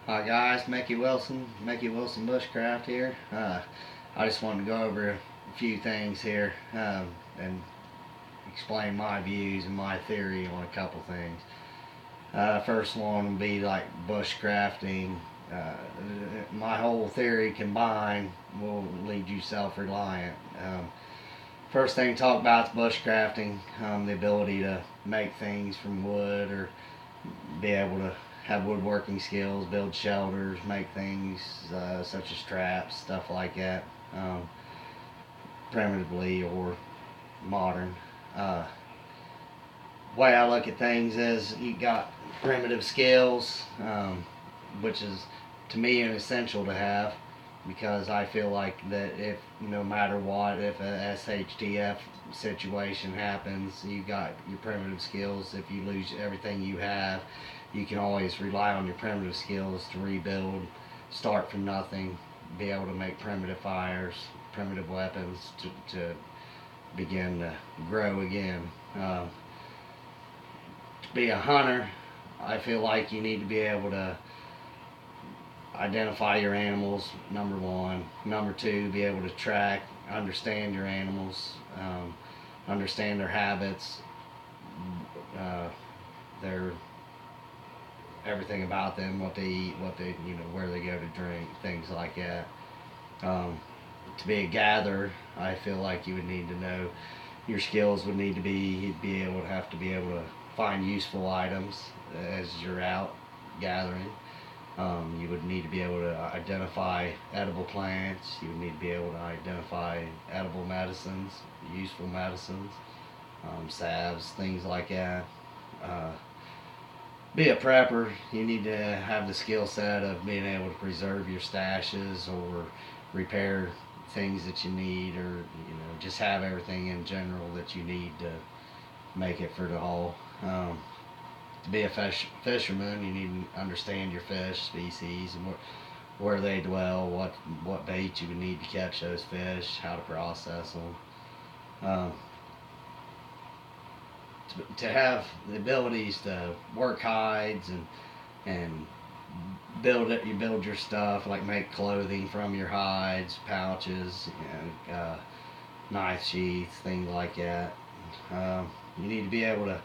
Hi guys, Mickey Wilson Bushcraft here. I just wanted to go over a few things here and explain my views and my theory on a couple things. First one would be like bushcrafting. Uh, my whole theory combined will lead you self-reliant. First thing to talk about is bushcrafting, the ability to make things from wood or be able to have woodworking skills, build shelters, make things such as traps, stuff like that, um, primitively or modern. Uh, Way I look at things is you got primitive skills, which is to me an essential to have because I feel like that if no matter what, if a shtf situation happens, you got your primitive skills. If you lose everything you have, you can always rely on your primitive skills to rebuild, start from nothing, be able to make primitive fires, primitive weapons to begin to grow again. To be a hunter, I feel like you need to be able to identify your animals, number one. Number two, be able to track, understand your animals, understand their habits, uh, their everything about them, what they eat, what they, where they go to drink, things like that. Um, to be a gatherer, I feel like you would need to know your skills would need to be you'd be able to have to be able to find useful items as you're out gathering. You would need to be able to identify edible plants. You would need to be able to identify edible medicines, useful medicines, salves, things like that. Uh, be a prepper. You need to have the skill set of being able to preserve your stashes or repair things that you need, or just have everything in general that you need to make it for the haul. To be a fisherman, you need to understand your fish species and where they dwell, what bait you would need to catch those fish, how to process them. Um, to have the abilities to work hides and build it, you build your stuff like make clothing from your hides, pouches, knife sheaths, things like that. You need to be able to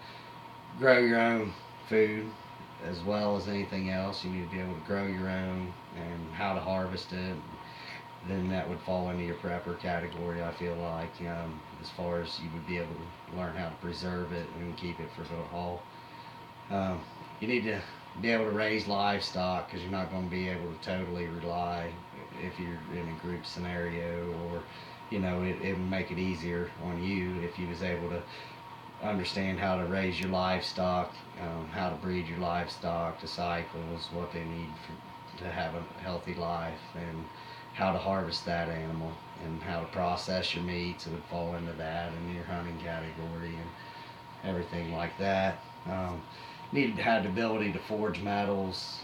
grow your own food as well as anything else. You need to be able to grow your own and how to harvest it. Then that would fall into your prepper category. I feel like, as far as you would be able to learn how to preserve it and keep it for the haul. Um, you need to be able to raise livestock because you're not going to be able to totally rely if you're in a group scenario, or it would make it easier on you if you was able to understand how to raise your livestock, how to breed your livestock, the cycles, what they need to have a healthy life, and how to harvest that animal, and how to process your meats. It would fall into that, and your hunting category, and everything like that. Needed to have the ability to forge metals,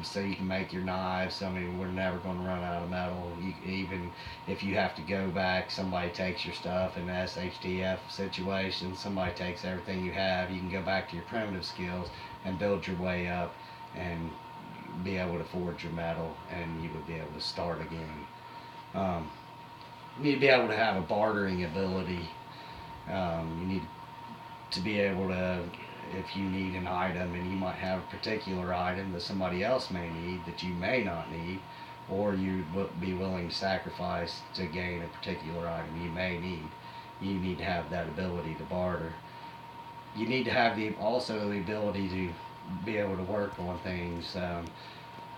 so you can make your knives. I mean, we're never going to run out of metal. Even if you have to go back, somebody takes your stuff in an SHTF situation, somebody takes everything you have, you can go back to your primitive skills and build your way up and be able to forge your metal, and you would be able to start again. Um, you need to be able to have a bartering ability. You need to be able to, if you need an item and you might have a particular item that somebody else may need that you may not need, or you'd be willing to sacrifice to gain a particular item you may need, you need to have that ability to barter. You need to have also the ability to be able to work on things,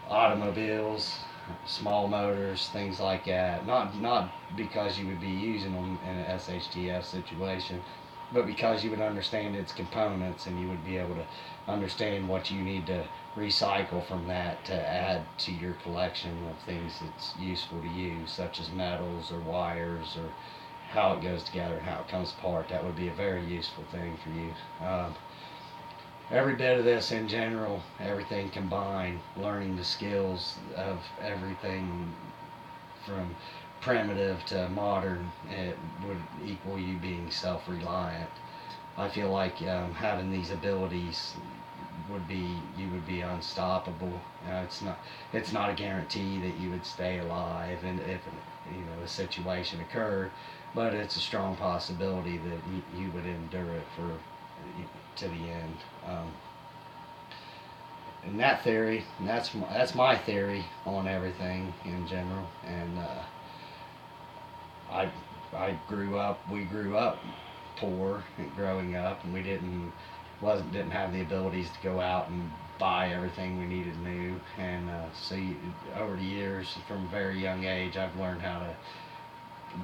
automobiles, small motors, things like that. Not because you would be using them in an SHTF situation, but because you would understand its components and you would be able to understand what you need to recycle from that to add to your collection of things that's useful to you, such as metals or wires, or how it goes together and how it comes apart. That would be a very useful thing for you. Every bit of this in general, everything combined, learning the skills of everything from primitive to modern, it would equal you being self-reliant. I feel like having these abilities would be, you would be unstoppable. It's not a guarantee that you would stay alive, and if a situation occurred, but it's a strong possibility that you would endure it for to the end. And that theory, and that's my theory on everything in general. And I we grew up poor growing up, and we didn't have the abilities to go out and buy everything we needed new. And over the years, from a very young age, I've learned how to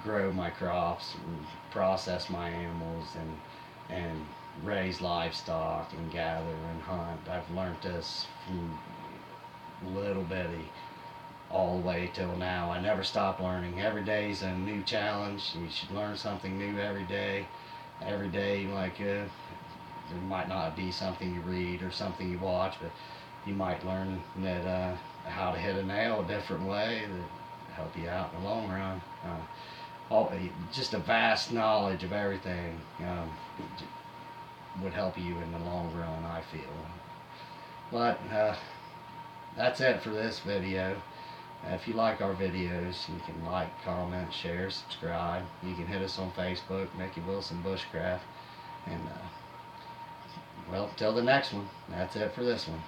grow my crops and process my animals, and raise livestock and gather and hunt. I've learned this from little bitty all the way till now. I never stop learning. Every day's a new challenge. You should learn something new every day. Every day, like there might not be something you read or something you watch, but you might learn that how to hit a nail a different way that help you out in the long run. Just a vast knowledge of everything would help you in the long run, I feel. But that's it for this video. If you like our videos, you can like, comment, share, subscribe. You can hit us on Facebook, Mickey Wilson Bushcraft. And well, till the next one, that's it for this one.